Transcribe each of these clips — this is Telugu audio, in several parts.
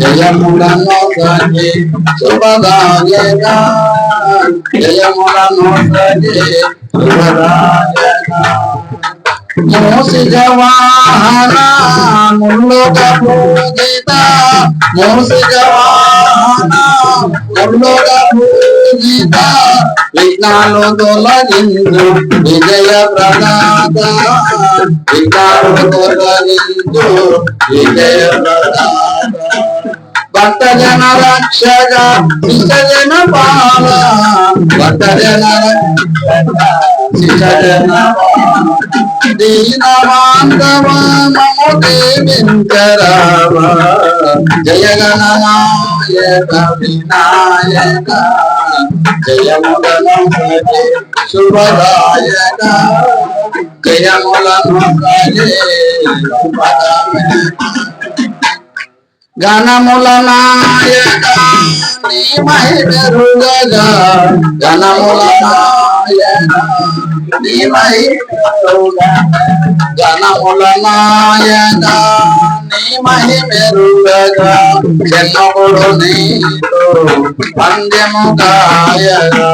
జయములను సజి శుభదాయక జయములను సజి శుభదాయక మూసిక వాహన ముల్లోక పూజిత మూసిక వాహన ముల్లోక పూజిత విఘ్నాలు తొలగించు విజయ ప్రదాత విఘ్నాలు తొలగించు విజయ ప్రదాత భక్త జన రక్షక శిషజన పాల భక్త జన రక్షక శిషజన దీన బాంధవ నమో దేవింకరావ జయ గణనాయక వినాయక జయములను సజే శుభదాయక జయములను సజే గణముల నాయక నీ మహిమెరుగగా గణముల నాయక నీ మహిమెరుగగా గణముల నాయక నీ మహిమెరుగగా జన్మకుడు నీతో పంద్యము కాయగా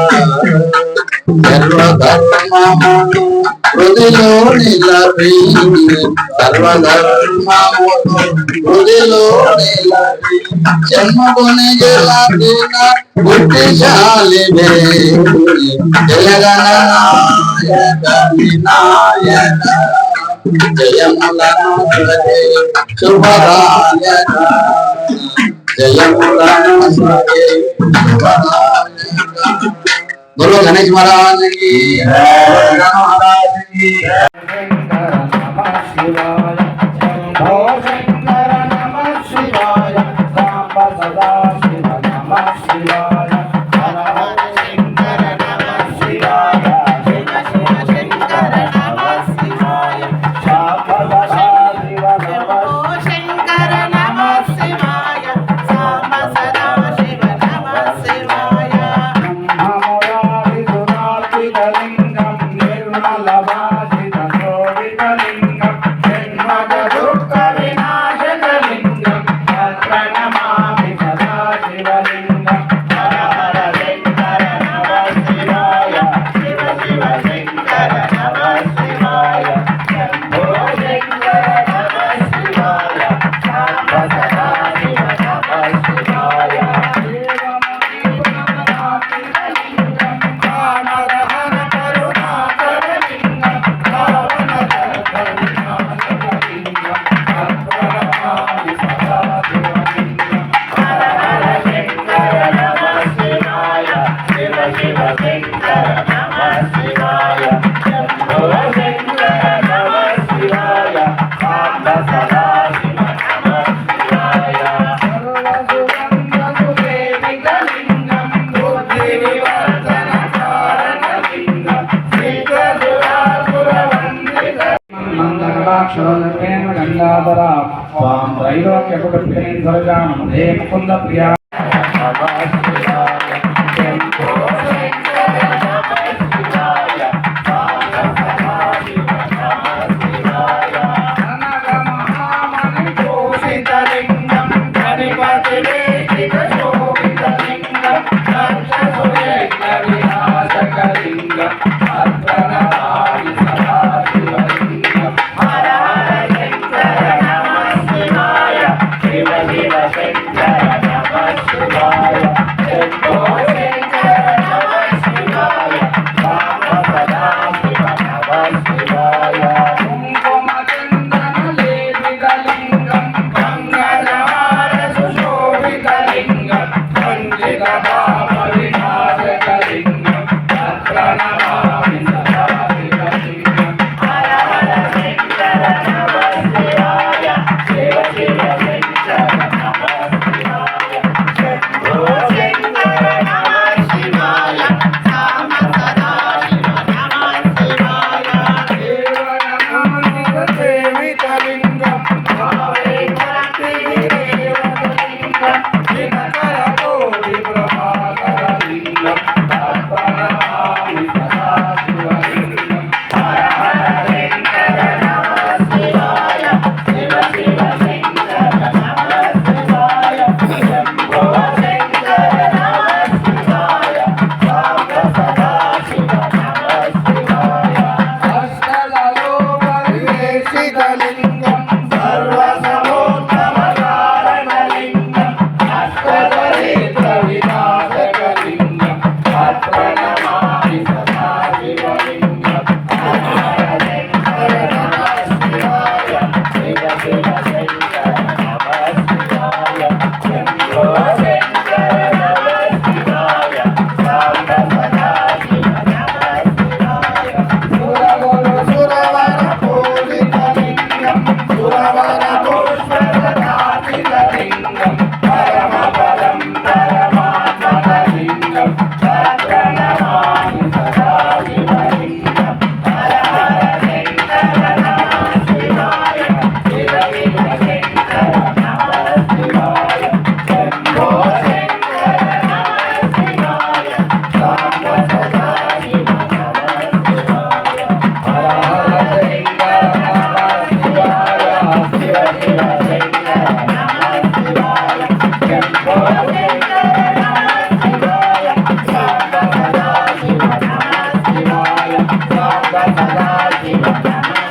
సర్వధర్మమును హృదిలో నిలపి సర్వధర్మమును హృదిలో నిలపి జన్మకుని గెలపిన బుద్ధిశాలివే జయగణనాయక వినాయక జయములను సజే శుభదాయక జయములను సజే శుభదాయక बोलो गणेश महाराज की महाराज की नमः शिवाय शंकर नमः शिवाय सांब सदा शिव नमः शिवाय हर हर शंकर नमः शिवाय शिव शिव शंकर नमः शिवाय सांब सदा शिव नमः शंकर नमः शिवाय सांब सदा शिव नमः शिवाय गंगाधरा स्वाम त्रैलोक्यपुटप्रियं मुकुंद प्रिया शिव शिव शंकर नमः शिवाय శివ నమః